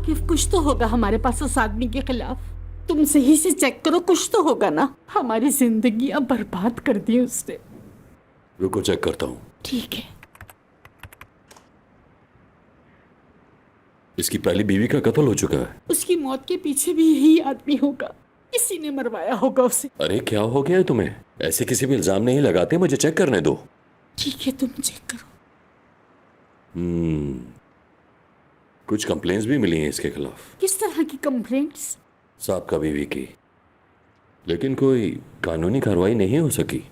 आकिफ, कुछ तो होगा हमारे पास उस आदमी के खिलाफ। तुम सही से चेक करो, कुछ तो होगा ना। हमारी जिंदगियां बर्बाद कर दी उसने। रुको चेक करता हूँ। ठीक है। इसकी पहली बीवी का कत्ल हो चुका है। उसकी मौत के पीछे भी यही आदमी होगा, किसी ने मरवाया होगा उसे। अरे क्या हो गया है तुम्हें? ऐसे किसी भी इल्जाम नहीं लगाते, मुझे चेक करने दो। ठीक है, तुम चेक करो। कुछ कंप्लेंट्स भी मिली हैं इसके खिलाफ। किस तरह की कंप्लेंट्स? साबका बीवी की, लेकिन कोई कानूनी कार्रवाई नहीं हो सकी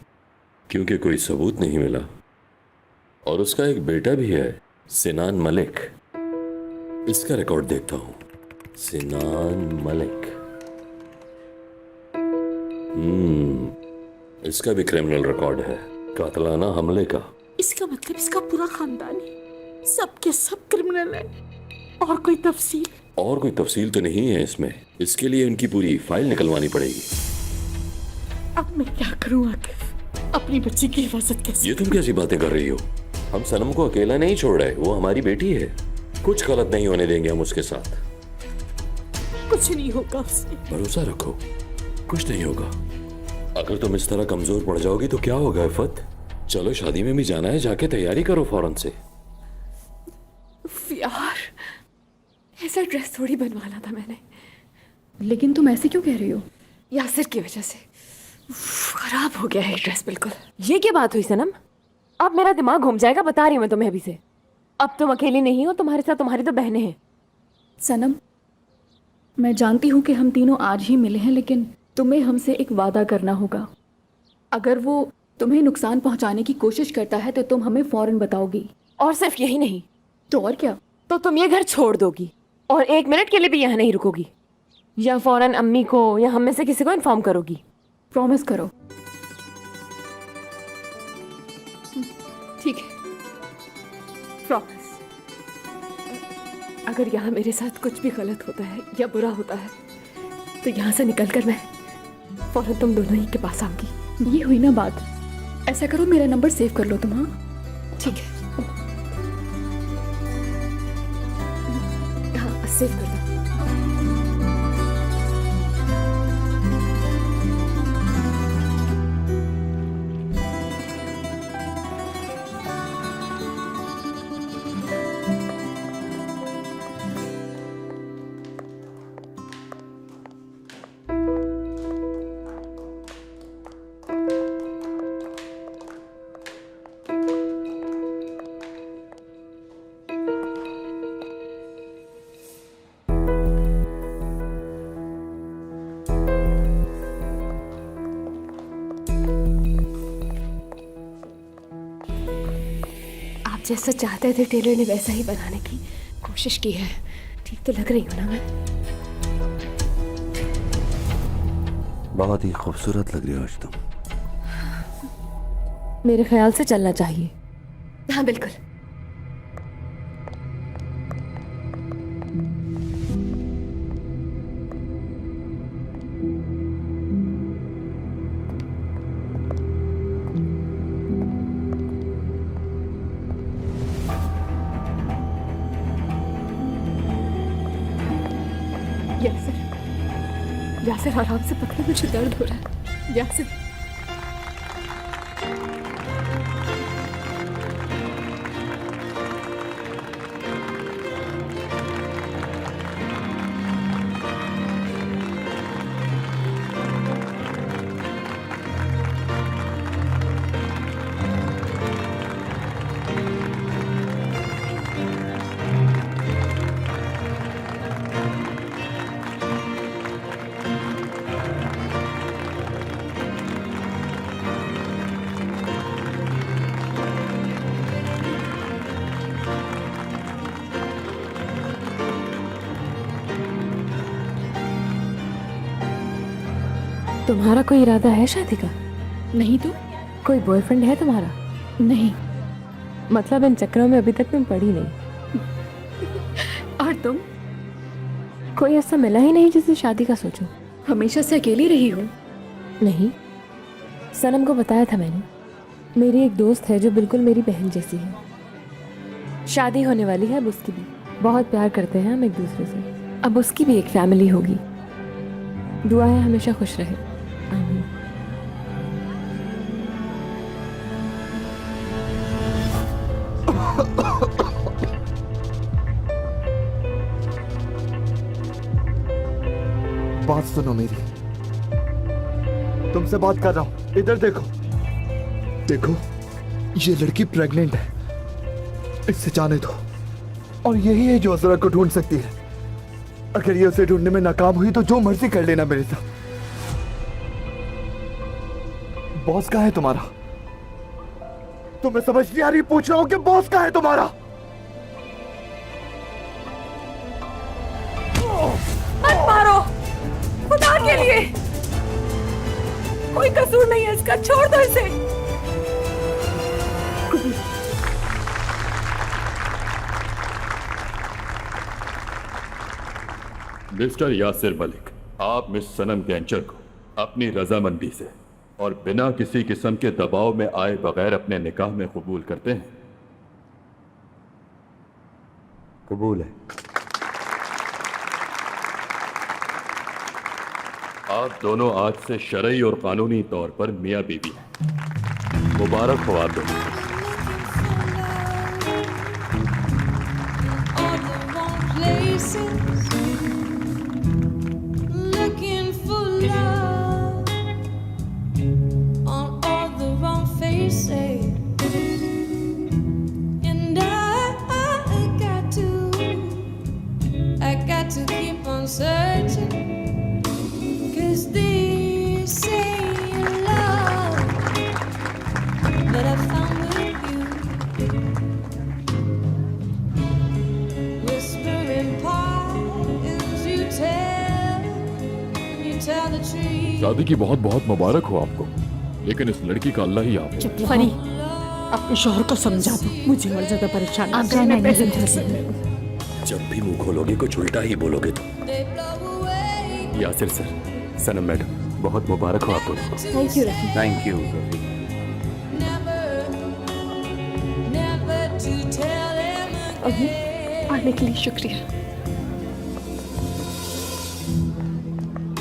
क्योंकि कोई सबूत नहीं मिला। और उसका एक बेटा भी है, सिनान मलिक। इसका रिकॉर्ड देखता हूं। सिनान मलिक। इसका भी क्रिमिनल रिकॉर्ड है, कातलाना हमले का। इसका मतलब इसका पूरा खानदान है, सबके सब क्रिमिनल है। और कोई तफसील? और कोई तफसील तो नहीं है इसमें। इसके लिए उनकी पूरी फाइल निकलवानी पड़ेगी। अब मैं क्या करूं आकिफ? अपनी बच्ची की हिफाजत कैसे? ये तुम कैसी बातें कर रही हो? हम सनम को अकेला नहीं छोड़ रहे, वो हमारी बेटी है। कुछ गलत नहीं होने देंगे हम उसके साथ। कुछ नहीं होगा उससे। भरोसा रखो, कुछ नहीं होगा। अगर तुम इस तरह कमजोर पड़ जाओगी तो क्या होगा इफ़त? चलो शादी में भी जाना है, जाके तैयारी करो फौरन से। यार, ऐसा ड्रेस थोड़ी बनवाना था मैंने। लेकिन तुम ऐसे क्यों कह रही हो? यासिर की वजह से खराब हो गया है ड्रेस बिल्कुल। ये क्या बात हुई सनम? अब मेरा दिमाग घूम जाएगा, बता रही हूँ मैं तुम्हें अभी से। अब तुम अकेली नहीं हो, तुम्हारे साथ तुम्हारी तो बहनें हैं। सनम, मैं जानती हूँ कि हम तीनों आज ही मिले हैं, लेकिन तुम्हें हमसे एक वादा करना होगा। अगर वो तुम्हें नुकसान पहुँचाने की कोशिश करता है तो तुम हमें फौरन बताओगी। और सिर्फ यही नहीं तो और क्या? तो तुम ये घर छोड़ दोगी और 1 मिनट के लिए भी यहाँ नहीं रुकोगी, या फौरन अम्मी को या हम में से किसी को इन्फॉर्म करोगी। प्रॉमिस करो। ठीक है, प्रॉमिस। अगर यहाँ मेरे साथ कुछ भी गलत होता है या बुरा होता है तो यहाँ से निकलकर मैं फौरन तुम दोनों ही के पास आऊंगी। ये हुई ना बात। ऐसा करो, मेरा नंबर सेव कर लो तुम। हाँ ठीक है, हाँ सेव कर दो। जैसा चाहते थे टेलर ने वैसा ही बनाने की कोशिश की है। ठीक तो लग रही हूँ ना मैं? बहुत ही खूबसूरत लग रही हो आज तुम। मेरे ख्याल से चलना चाहिए। हाँ बिल्कुल। यासिर आराम से पकड़ो, मुझे दर्द हो रहा है। यासिर, तुम्हारा कोई इरादा है शादी का? नहीं तो? कोई बॉयफ्रेंड है तुम्हारा? नहीं। मतलब इन चक्करों में अभी तक तुम पड़ी नहीं। और तुम? कोई ऐसा मिला ही नहीं जिससे शादी का सोचो। हमेशा से अकेली रही हो? नहीं, सनम को बताया था मैंने। मेरी एक दोस्त है जो बिल्कुल मेरी बहन जैसी है। शादी होने वाली है अब उसकी भी। बहुत प्यार करते हैं हम एक दूसरे से। अब उसकी भी एक फैमिली होगी। दुआ है हमेशा खुश रहे। आमीन। बात सुनो मेरी, तुमसे बात कर रहा हूं। इधर देखो, देखो ये लड़की प्रेग्नेंट है, इससे जाने दो। और यही है जो असरा को ढूंढ सकती है। अगर ये उसे ढूंढने में नाकाम हुई तो जो मर्जी कर लेना मेरे साथ। बॉस कहाँ है तुम्हारा? तुम्हें समझ नहीं आ रही? पूछ रहा हूं कि बॉस कहाँ है तुम्हारा? मत मारो, खुदा के लिए। कोई कसूर नहीं है इसका, छोड़ दो इसे। मिस्टर यासिर मलिक, आप मिस सनम कैंचर को अपनी रजामंदी से और बिना किसी किस्म के दबाव में आए बगैर अपने निकाह में कबूल करते हैं? कबूल है। आप दोनों आज से शरई और कानूनी तौर पर मियाँ बीवी हैं। मुबारक हो आप दोनों। all the wrong places, looking for love on all the wrong faces, and I got to keep on searching, 'cause they say love that I found with you. Whispering pines, you tell the trees. शादी की बहुत बहुत मुबारक हो आपको, लेकिन इस लड़की का अल्लाह ही आप है। परी, अपने शोहर को समझा दो, मुझे और ज्यादा परेशान आप जाना नहीं समझा सकते। जब भी मुंह खोलोगे कुछ उल्टा ही बोलोगे तो। They blow away. Yasir sir, Sanam madam, बहुत मुबारक हो आपको। Thank you Rafi. Thank you. Never, never to tell them again. आने के लिए शुक्रिया।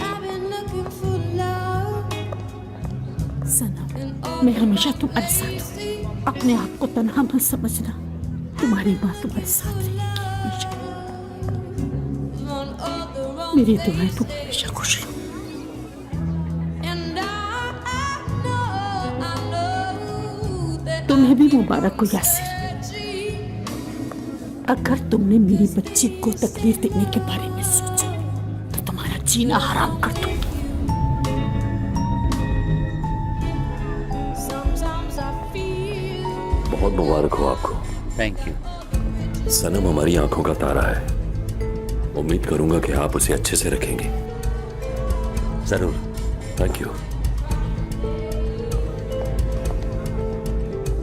I've been looking for love Sanam, in all मैं हमेशा तुम्हारे साथ हूँ। अपने आप को तन्हा मत समझना। तुम्हारी माँ तुम्हारे साथ रहेगी हमेशा। on all the wrong मेरी दुआएं तुम हमेशा खुश रहो। and I know that तुम्हें भी मुबारक हो यासिर। अगर तुमने मेरी बच्ची को तकलीफ देने के बारे में सोचा तो तुम्हारा जीना हराम कर दूंगी। sometimes I feel बहुत मुबारक हो आपको। Thank you. सनम हमारी आंखों का तारा है। उम्मीद करूंगा कि आप उसे अच्छे से रखेंगे। जरूर। Thank you.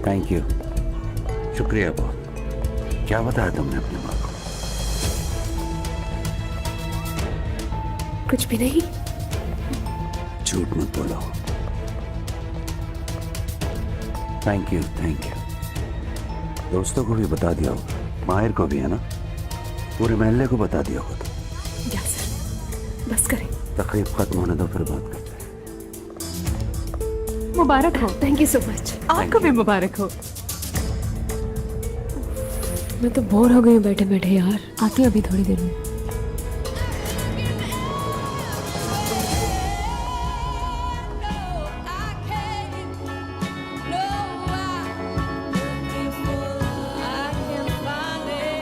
थैंक यू, शुक्रिया बहुत। क्या बताया तुमने अपनी माँ को? कुछ भी नहीं। झूठ मत बोलो। Thank you, thank you. दोस्तों को भी बता दिया होगा, माहिर को भी, है ना? पूरे महल्ले को बता दिया होगा। यासिर, बस करें। तकरीब खत्म होने दो, फिर बात करते हैं। मुबारक हो। Thank you so much. आपको भी मुबारक हो। मैं तो बोर हो गई हूँ बैठे बैठे यार। आती हूँ अभी थोड़ी देर में। I can't. No, I'm looking for love. I can't find it.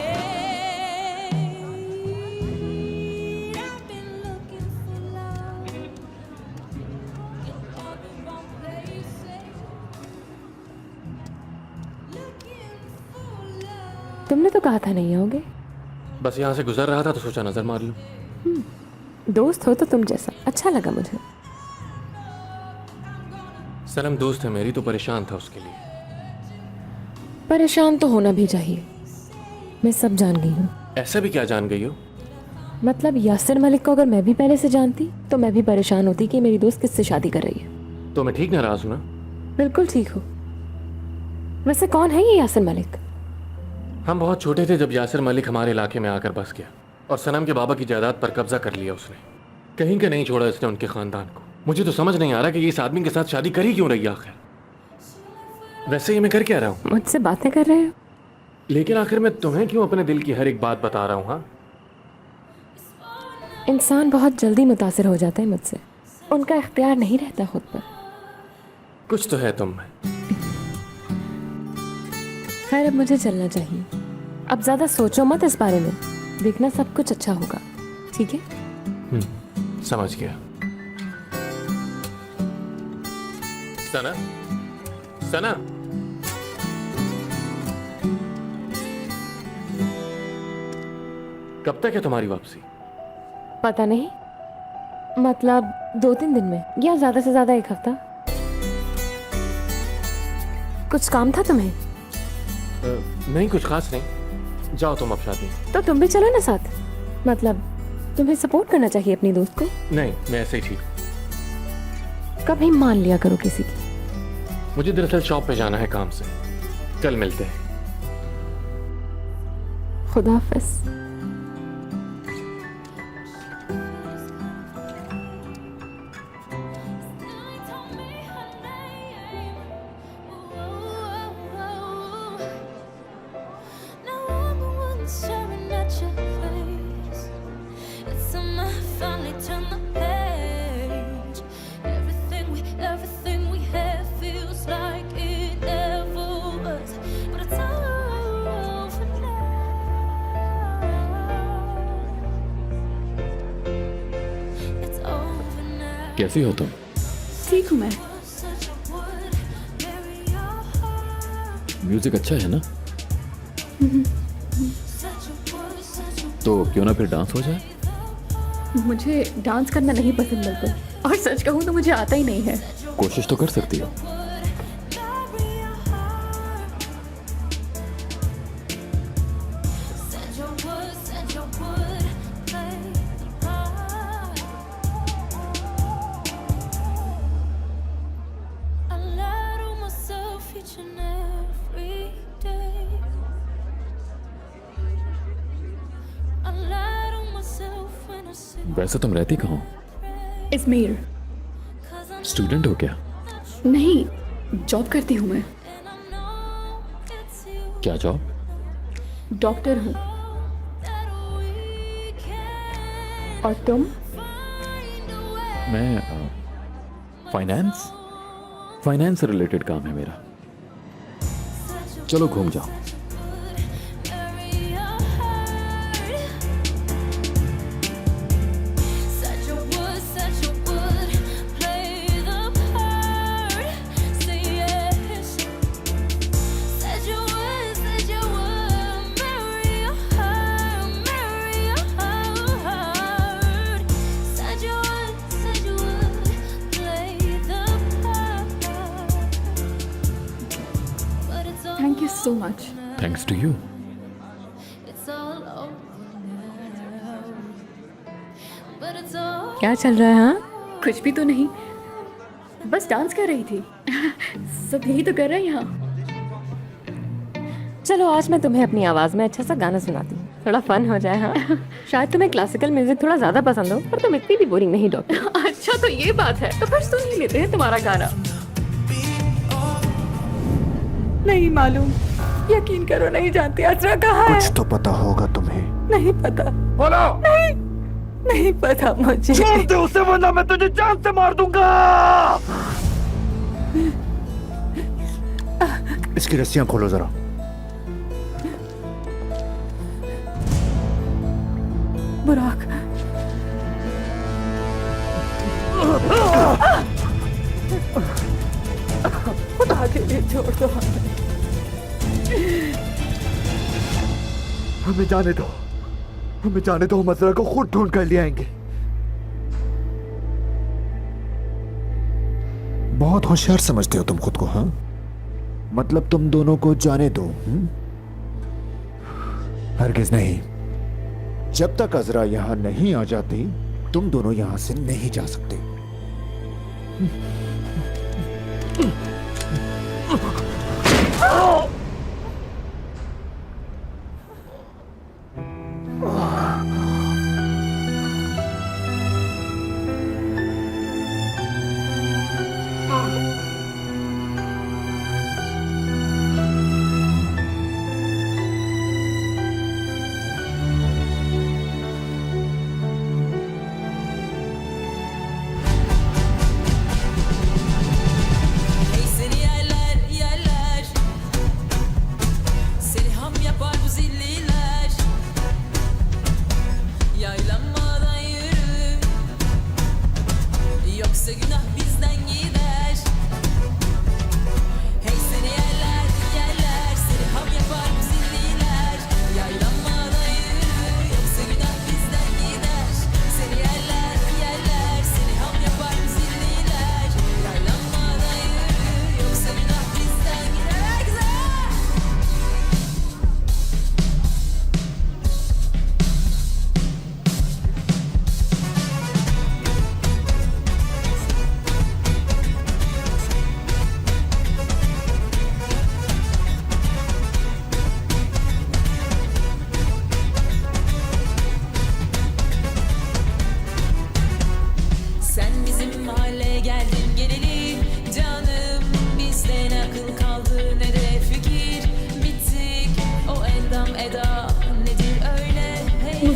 I've been looking for love in all the wrong places. Looking for love. तुमने तो कहा था नहीं आओगे। बस यहाँ से गुजर रहा था तो सोचा नजर मार लूं। दोस्त हो तो तुम जैसा, अच्छा लगा मुझे। सनम दोस्त है मेरी, तो परेशान था उसके लिए। परेशान तो होना भी चाहिए। मैं सब जान गई हूँ। ऐसा भी क्या जान गई हो? मतलब यासिर मलिक को अगर मैं भी पहले से जानती तो मैं भी परेशान होती कि मेरी दोस्त किससे शादी कर रही है। तो मैं ठीक नाराज हूं ना? बिल्कुल ठीक हो। वैसे कौन है ये यासिर मलिक? हम बहुत छोटे थे जब यासिर मलिक हमारे इलाके में आकर बस गया, और सनम के बाबा की जायदाद पर कब्जा कर लिया उसने। कहीं का नहीं छोड़ा इसने उनके खानदान को। मुझे तो समझ नहीं आ रहा कि ये इस आदमी के साथ शादी करी क्यों रही आखिर। वैसे ही मैं कर क्या रहा हूँ, मुझसे बातें कर रहे हो? लेकिन आखिर मैं तुम्हें क्यों अपने दिल की हर एक बात बता रहा हूँ? हाँ, इंसान बहुत जल्दी मुतासिर हो जाता है मुझसे, उनका इख्तियार नहीं रहता खुद पर। कुछ तो है तुम में। खैर अब मुझे चलना चाहिए। अब ज्यादा सोचो मत इस बारे में, देखना सब कुछ अच्छा होगा, ठीक है? समझ गया। सना, सना, कब तक है तुम्हारी वापसी? पता नहीं, मतलब 2-3 दिन में, या ज्यादा से ज्यादा 1 हफ्ता। कुछ काम था तुम्हें? नहीं, कुछ खास नहीं। जाओ तुम अब शादी। तो तुम भी चलो ना साथ, मतलब तुम्हें सपोर्ट करना चाहिए अपनी दोस्त को। नहीं, मैं ऐसे ही ठीक हूँ। कभी मान लिया करो किसी की। मुझे दरअसल शॉप पे जाना है काम से। कल मिलते हैं। खुदा हाफिज। Now I'm the one staring at your face. It's summer, finally turn the page. Everything we had feels like it never was, but it's over now. It's over now. कैसी हो तुम? ठीक हूँ मैं। Such a would bury your heart. Music अच्छा है ना? Such a would. तो क्यों ना फिर डांस हो जाए? मुझे डांस करना नहीं पसंद बिल्कुल, और सच कहूँ तो मुझे आता ही नहीं है। कोशिश तो कर सकती हो। वैसे तुम रहती कहाँ हो? इजमेर। स्टूडेंट हो क्या? नहीं, जॉब करती हूँ मैं, क्या जॉब? डॉक्टर हूँ। और तुम? मैं फाइनेंस से रिलेटेड काम है मेरा। चलो घूम जाओ। Thank you so much. Thanks to you. क्या चल रहा है? हाँ, कुछ भी तो नहीं, बस डांस कर रही थी। सब यही तो कर रहे हैं यहाँ। चलो आज मैं तुम्हें अपनी आवाज में अच्छा सा गाना सुनाती हूँ, थोड़ा फन हो जाए। हाँ, शायद तुम्हें क्लासिकल म्यूजिक थोड़ा ज्यादा पसंद हो, पर तुम इतनी भी बोरिंग नहीं डॉक्टर। अच्छा तो ये बात है, तो फिर सुन ही लेते हैं तुम्हारा गाना। नहीं मालूम, यकीन करो नहीं जानती असरा कहाँ है। कुछ तो पता होगा तुम्हें। नहीं पता। बोलो। नहीं पता मुझे। छोड़ दे उसे वरना मैं तुझे जान से मार दूंगा। इसकी रस्सियां खोलो जरा। बुराक। खुदा के लिए छोड़ दो हमें जाने दो, हमें जाने दो। हम अजरा को खुद ढूंढ कर ले आएंगे। बहुत होशियार समझते हो तुम खुद को। हाँ, मतलब तुम दोनों को जाने दो। हरगिज नहीं। जब तक अजरा यहां नहीं आ जाती तुम दोनों यहां से नहीं जा सकते।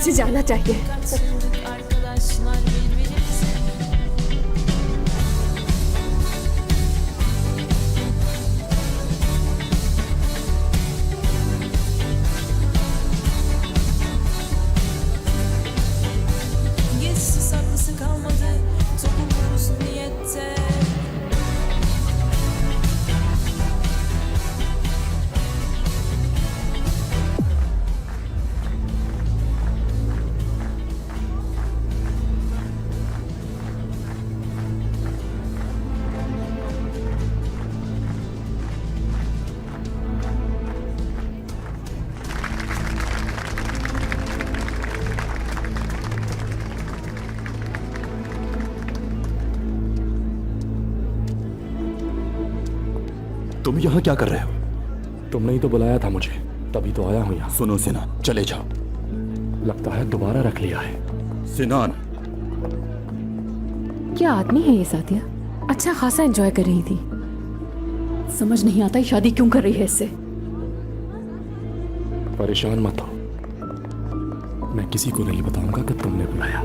मुझे जाना चाहिए। Kaç yıllık arkadaşlar birbirimize. Gizlisi saklısı kalmadı. Toplumumuz niyette. तुम यहाँ क्या कर रहे हो? तुमने ही तो बुलाया था मुझे, तभी तो आया हूँ यहाँ। सुनो सिनान, चले जाओ। लगता है दोबारा रख लिया है। सिनान, क्या आदमी है ये सादिया? अच्छा खासा एंजॉय कर रही थी। समझ नहीं आता ये शादी क्यों कर रही है इससे। परेशान मत हो, मैं किसी को नहीं बताऊंगा कि तुमने बुलाया।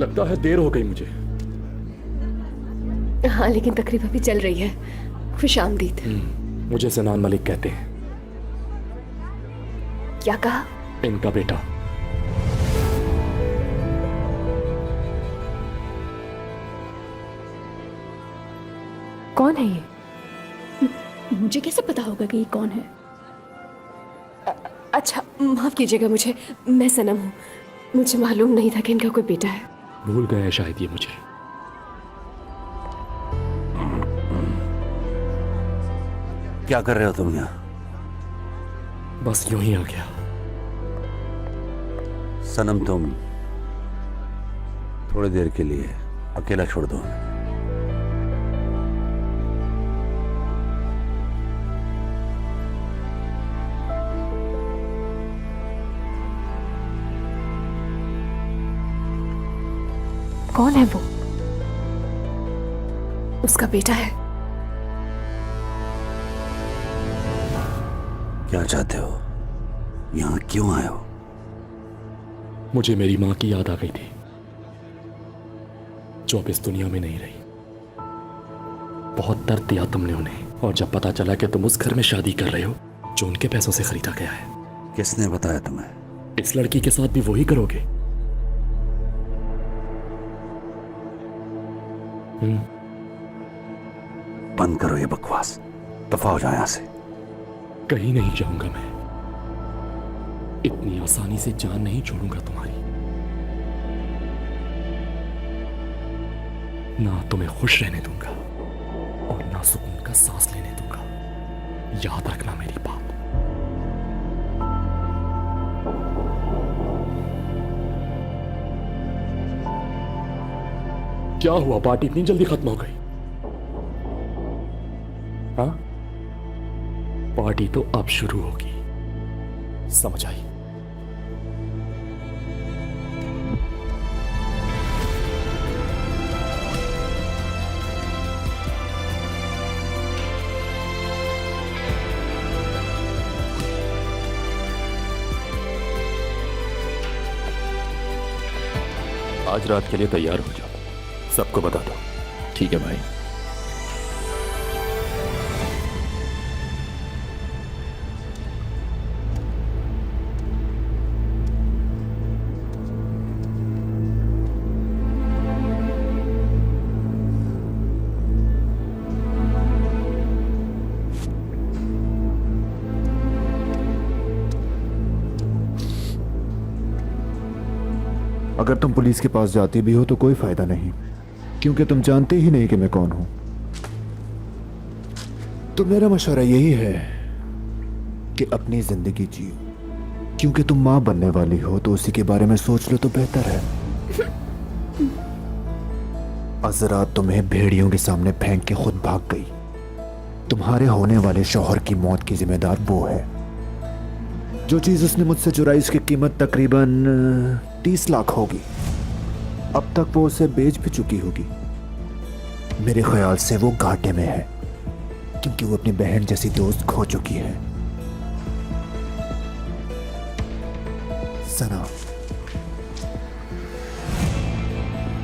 लगता है देर हो गई मुझे। हाँ लेकिन तकरीब अभी चल रही है। खुश आमदीद। मुझे सिनान मलिक कहते हैं। क्या कहा? इनका बेटा। कौन है ये? मुझे कैसे पता होगा कि ये कौन है? अच्छा माफ कीजिएगा मुझे, मैं सनम हूँ। मुझे मालूम नहीं था कि इनका कोई बेटा है। भूल गए शायद ये मुझे। क्या कर रहे हो तुम यहाँ? बस यूं ही आ गया। सनम तुम थोड़ी देर के लिए अकेला छोड़ दो। कौन है वो? उसका बेटा है। क्या चाहते हो? यहाँ क्यों आए हो? मुझे मेरी माँ की याद आ गई थी, जो अब इस दुनिया में नहीं रही। बहुत दर्द दिया तुमने उन्हें, और जब पता चला कि तुम उस घर में शादी कर रहे हो जो उनके पैसों से खरीदा गया है। किसने बताया तुम्हें? इस लड़की के साथ भी वही करोगे? बंद करो ये बकवास, दफा हो जाओ यहाँ से। कहीं नहीं जाऊंगा मैं। इतनी आसानी से जान नहीं छोड़ूंगा तुम्हारी। ना तुम्हें खुश रहने दूंगा और ना सुकून का सांस लेने दूंगा। याद रखना मेरी बात। क्या हुआ, पार्टी इतनी जल्दी खत्म हो गई? हाँ, पार्टी तो अब शुरू होगी, समझ आई? आज रात के लिए तैयार हो जाओ, सबको बता दो। ठीक है भाई। अगर तुम पुलिस के पास जाती भी हो तो कोई फायदा नहीं, क्योंकि तुम जानते ही नहीं कि मैं कौन हूं। तो मेरा मशवरा यही है कि अपनी जिंदगी जियो, क्योंकि तुम मां बनने वाली हो तो उसी के बारे में सोच लो तो बेहतर है। अजरा तुम्हें भेड़ियों के सामने फेंक के खुद भाग गई। तुम्हारे होने वाले शौहर की मौत की जिम्मेदार वो है। जो चीज उसने मुझसे चुराई उसकी कीमत तकरीबन 30 लाख होगी। अब तक वो उसे बेच भी चुकी होगी। मेरे ख्याल से वो घाटे में है क्योंकि वो अपनी बहन जैसी दोस्त खो चुकी है। सना,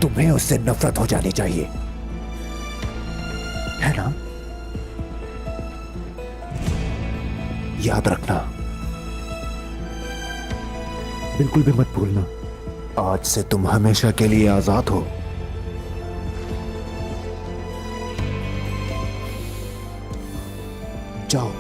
तुम्हें उससे नफरत हो जानी चाहिए, है ना? याद रखना, बिल्कुल भी मत भूलना, आज से तुम हमेशा के लिए आजाद हो। जाओ।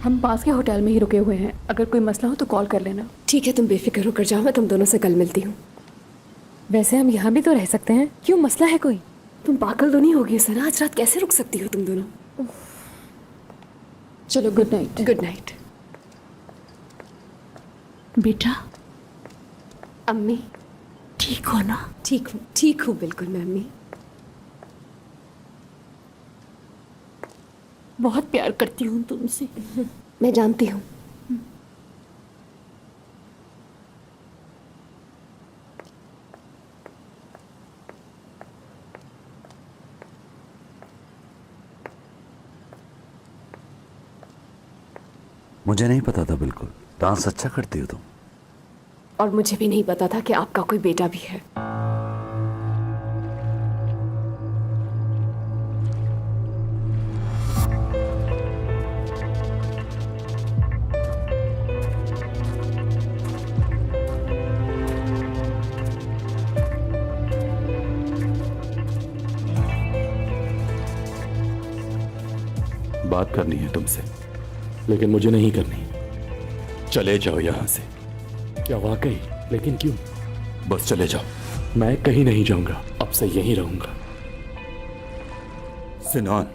हम पास के होटल में ही रुके हुए हैं, अगर कोई मसला हो तो कॉल कर लेना। ठीक है, तुम बेफिक्र होकर जाओ, मैं तुम दोनों से कल मिलती हूँ। वैसे हम यहाँ भी तो रह सकते हैं, क्यों मसला है कोई? तुम पागल तो नहीं होगी सना? आज रात कैसे रुक सकती हो तुम दोनों? चलो, गुड नाइट। Good night. बेटा, अम्मी, ठीक हो ना? ठीक हूँ बिल्कुल मैं अम्मी। बहुत प्यार करती हूँ तुमसे। मैं जानती हूँ। मुझे नहीं पता था बिल्कुल। डांस अच्छा करती हो तुम। और मुझे भी नहीं पता था कि आपका कोई बेटा भी है। बात करनी है तुमसे, लेकिन मुझे नहीं करनी। चले जाओ यहां से। क्या वाकई? लेकिन क्यों? बस चले जाओ। मैं कहीं नहीं जाऊंगा, अब से यहीं रहूंगा। सिनान,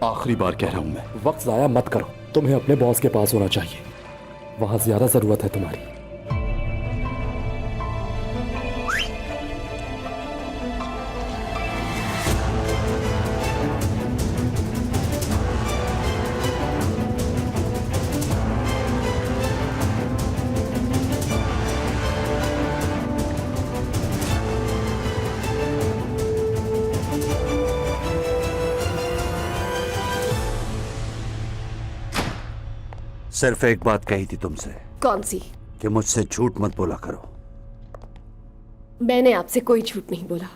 आखिरी बार कह रहा हूं मैं। वक्त जाया मत करो, तुम्हें अपने बॉस के पास होना चाहिए, वहां ज्यादा जरूरत है तुम्हारी। सिर्फ एक बात कही थी तुमसे कौन सी? कि मुझसे झूठ मत बोला करो। मैंने आपसे कोई झूठ नहीं बोला।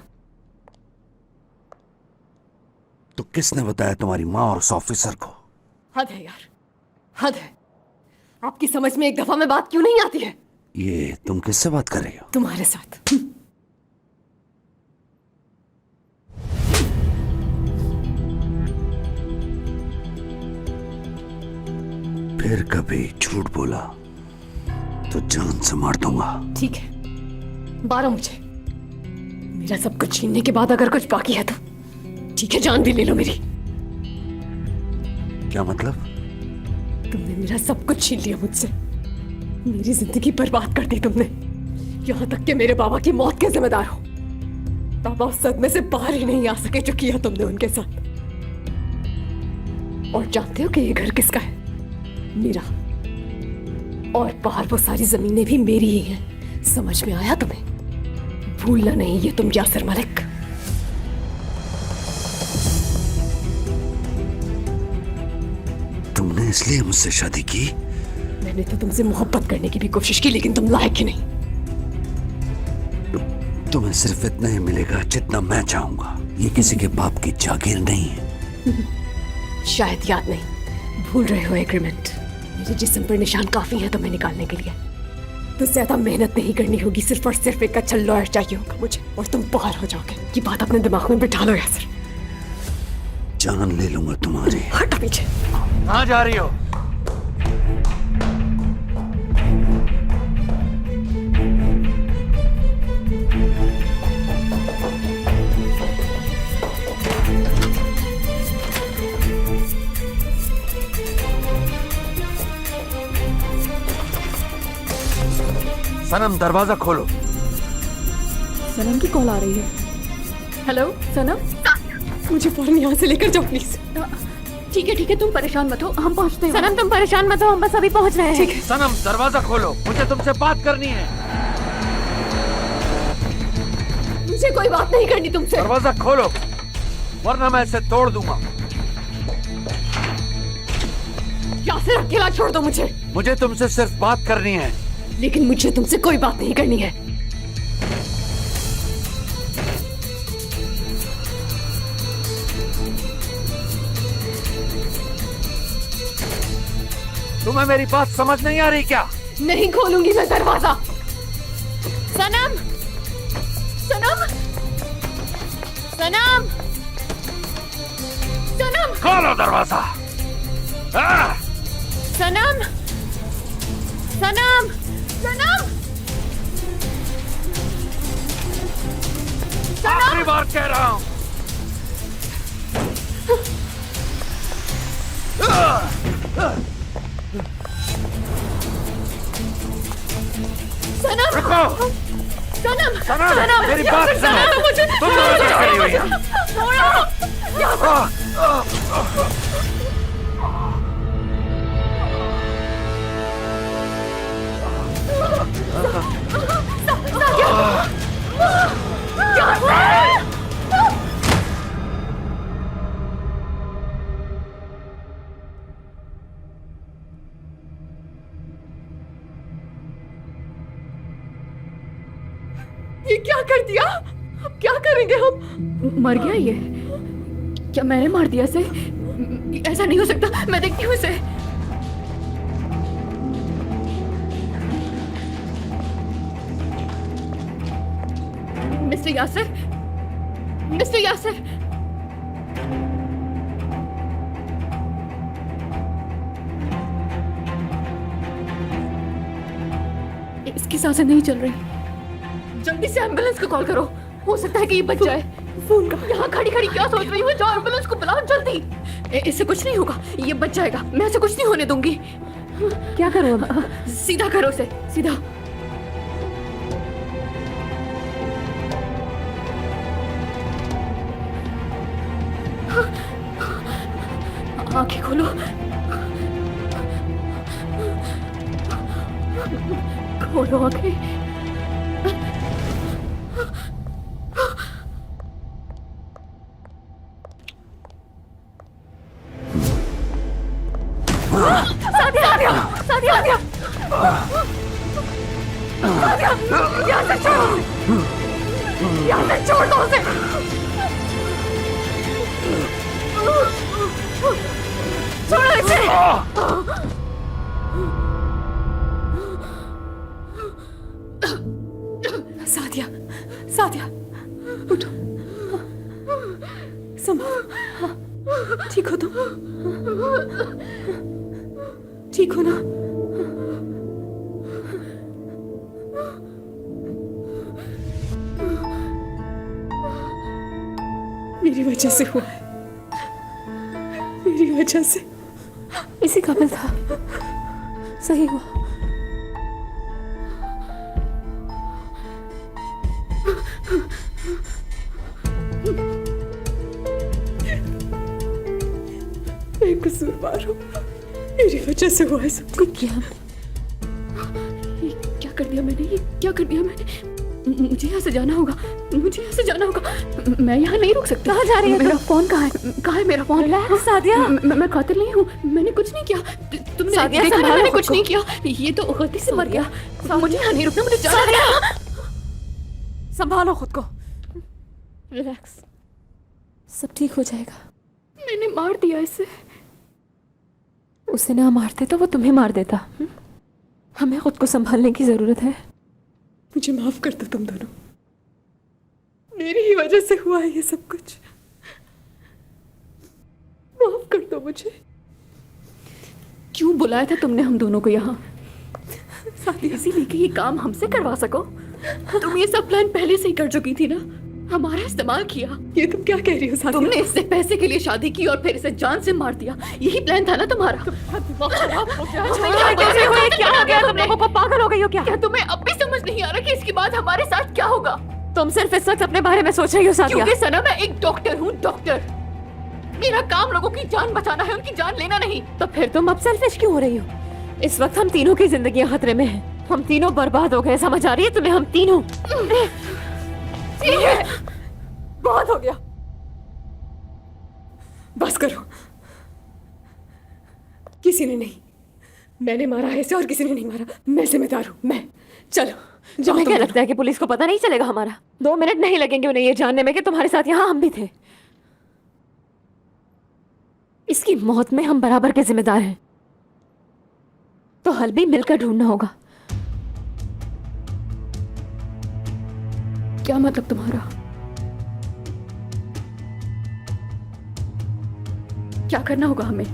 तो किसने बताया तुम्हारी माँ और उस ऑफिसर को? हद है यार, हद है। आपकी समझ में एक दफा में बात क्यों नहीं आती है? ये तुम किससे बात कर रही हो? तुम्हारे साथ। फिर कभी झूठ बोला तो जान से मार दूंगा। ठीक है, मारो मुझे। मेरा सब कुछ छीनने के बाद अगर कुछ बाकी है तो ठीक है, जान भी ले लो मेरी। क्या मतलब? तुमने मेरा सब कुछ छीन लिया मुझसे, मेरी जिंदगी बर्बाद कर दी तुमने, यहां तक कि मेरे बाबा की मौत के जिम्मेदार हो। बाबा उस सदमे से बाहर ही नहीं आ सके जो किया तुमने उनके साथ। और जानते हो कि ये घर किसका है? मेरा। और बाहर वो सारी जमीनें भी मेरी ही हैं। समझ में आया तुम्हें? भूलना नहीं ये तुम यासिर मलिक। तुमने इसलिए मुझसे शादी की? मैंने तो तुमसे मोहब्बत करने की भी कोशिश की, लेकिन तुम लायक ही नहीं। तुम्हें सिर्फ इतना ही मिलेगा जितना मैं चाहूंगा। ये किसी के बाप की जागीर नहीं है। शायद याद नहीं, भूल रहे हो एग्रीमेंट। मेरे जिस्म पर निशान काफी है तुम्हें निकालने के लिए। तो ज्यादा मेहनत नहीं करनी होगी, सिर्फ और सिर्फ एक अच्छा लॉयर चाहिए होगा मुझे, और तुम बाहर हो जाओगे। ये बात अपने दिमाग में बिठा लो यासिर। जान ले लूंगा तुम्हारी। हटो पीछे। कहाँ जा रही हो? सनम दरवाजा खोलो। सनम की कॉल आ रही है। हेलो सनम, मुझे फौरन यहाँ से लेकर जाओ प्लीज। ठीक है तुम परेशान मत हो, हम पहुँचते हैं। सनम तुम परेशान मत हो, हम बस अभी पहुँच रहे हैं। ठीक है। सनम दरवाजा खोलो, मुझे तुमसे बात करनी है। मुझे कोई बात नहीं करनी तुमसे। दरवाजा खोलो वरना मैं इसे तोड़ दूंगा। यासिर अकेला छोड़ दो मुझे। मुझे तुमसे सिर्फ बात करनी है। लेकिन मुझे तुमसे कोई बात नहीं करनी है। तुम्हें मेरी बात समझ नहीं आ रही क्या? नहीं खोलूंगी मैं दरवाजा। सनम, सनम, सनम, सनम, खोलो दरवाजा। सनम, सनम, सनम, आखिरी बार कह रहा हूं। सनम, रुको। सनम, सनम, मेरी बात सुनो। मुझे तुम दोनों क्या करी हुई है? ये क्या कर दिया? अब क्या करेंगे हम? मर गया ये? क्या मैंने मार दिया इसे? ऐसा नहीं हो सकता, मैं देखती हूँ इसे। मिस्टर यासिर, मिस्टर यासिर, इसकी सांसें नहीं चल रही। जल्दी से एम्बुलेंस को कॉल करो, हो सकता है कि ये बच जाए। फोन का यहाँ खड़ी खड़ी क्या सोच रही हो? जाओ एम्बुलेंस को बुलाओ जल्दी। इससे कुछ नहीं होगा, ये बच जाएगा, मैं इसे कुछ नहीं होने दूंगी। क्या करो अब? सीधा करो इसे, सीधा। आंखें खोलो, खोलो आंखें। सादिया, सादिया, यहाँ से छोड़ो, यहाँ से छोड़ दो उसे। छोड़ो इसे। सादिया, सादिया, उठो, संभाल। ठीक हो तुम? ठीक हो ना? मेरी वजह से हुआ है, मेरी वजह से। इसी काबिल था, सही हुआ। मैं कसूरवार हूँ, मेरी वजह से हुआ है सब कुछ। ये क्या कर दिया मैंने? ये क्या कर दिया मैंने? मुझे यहाँ से जाना होगा, मुझे यहाँ से जाना होगा। मैं यहाँ नहीं रुक सकती। कहाँ जा रही है? मेरा फोन कहाँ है? कहाँ है मेरा फोन? रिलैक्स सादिया, मैं कातिल नहीं हूँ, मैंने कुछ नहीं किया। तुमने देखा ना, मैंने कुछ नहीं किया। ये तो गलती से मर गया। मुझे यहाँ नहीं रुकना, मुझे जाना है। संभालो खुद को, रिलैक्स, सब ठीक हो जाएगा। मैंने मार दिया इसे। उसे ना मारते तो वो तुम्हें मार देता। हमें खुद को संभालने की जरूरत है। मुझे माफ कर दो तुम दोनों, मेरी ही वजह से हुआ है ये सब कुछ। माफ कर दो मुझे। क्यों बुलाया था तुमने हम दोनों को यहाँ? इसीलिए कि ये काम हमसे करवा सको। तुम ये सब प्लान पहले से ही कर चुकी थी ना। हमारा इस्तेमाल किया। ये तुम क्या कह रही हो सादिया? तुमने इससे पैसे के लिए शादी की और फिर इसे जान से मार दिया। यही प्लान था ना तुम्हारा? क्या हो गया? तुम लोगों को पागल हो गई हो क्या? क्या तुम्हें अब भी समझ नहीं आ रहा कि इसके बाद हमारे साथ क्या होगा? तुम सिर्फ इस वक्त अपने बारे में सोच रही हो सादिया। क्योंकि सना मैं एक डॉक्टर हूँ, डॉक्टर। मेरा काम लोगों की जान बचाना है, उनकी जान लेना नहीं। तो फिर तुम अब सेल्फिश क्यों हो रही हो? इस वक्त हम तीनों की जिंदगियां खतरे में हैं। हम तीनों बर्बाद हो गए, समझ आ रही है तुम्हें? हम तीनों। ठीक है, बहुत हो गया, बस करो। किसी ने नहीं, मैंने मारा है इसे और किसी ने नहीं मारा। मैं जिम्मेदार हूं, मैं। चलो। तुम्हें क्या लगता है कि पुलिस को पता नहीं चलेगा हमारा? 2 मिनट नहीं लगेंगे उन्हें ये जानने में कि तुम्हारे साथ यहां हम भी थे। इसकी मौत में हम बराबर के जिम्मेदार हैं, तो हल भी मिलकर ढूंढना होगा। क्या मतलब तुम्हारा? क्या करना होगा हमें?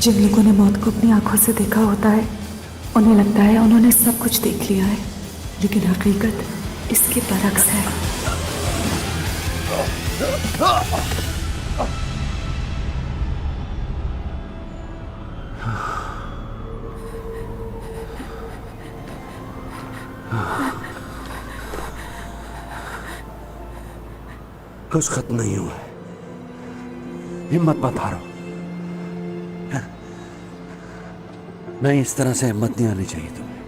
जिन लोगों ने मौत को अपनी आंखों से देखा होता है उन्हें लगता है उन्होंने सब कुछ देख लिया है, लेकिन हकीकत इसके बरक्स है। कुछ खत्म नहीं हुआ है, हिम्मत मत हारो। नहीं, इस तरह से हिम्मत नहीं आनी चाहिए तुम्हें।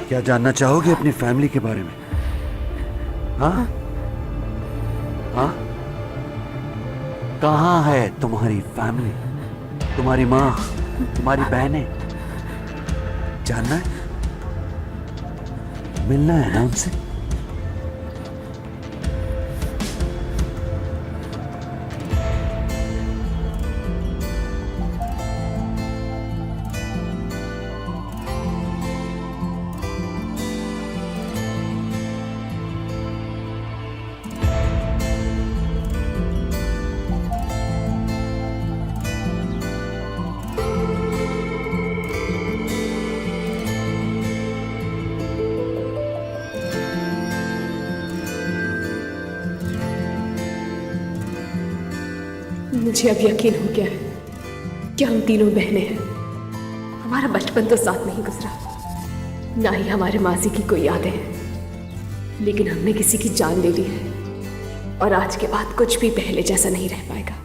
क्या जानना चाहोगे अपनी फैमिली के बारे में? हाँ हाँ, कहाँ है तुम्हारी फैमिली, तुम्हारी माँ, तुम्हारी बहनें? जानना है? मिलना है ना उनसे? मुझे अब यकीन हो गया है कि हम तीनों बहनें हैं। हमारा बचपन तो साथ नहीं गुजरा, ना ही हमारे माजी की कोई यादें हैं, लेकिन हमने किसी की जान ले ली है और आज के बाद कुछ भी पहले जैसा नहीं रह पाएगा।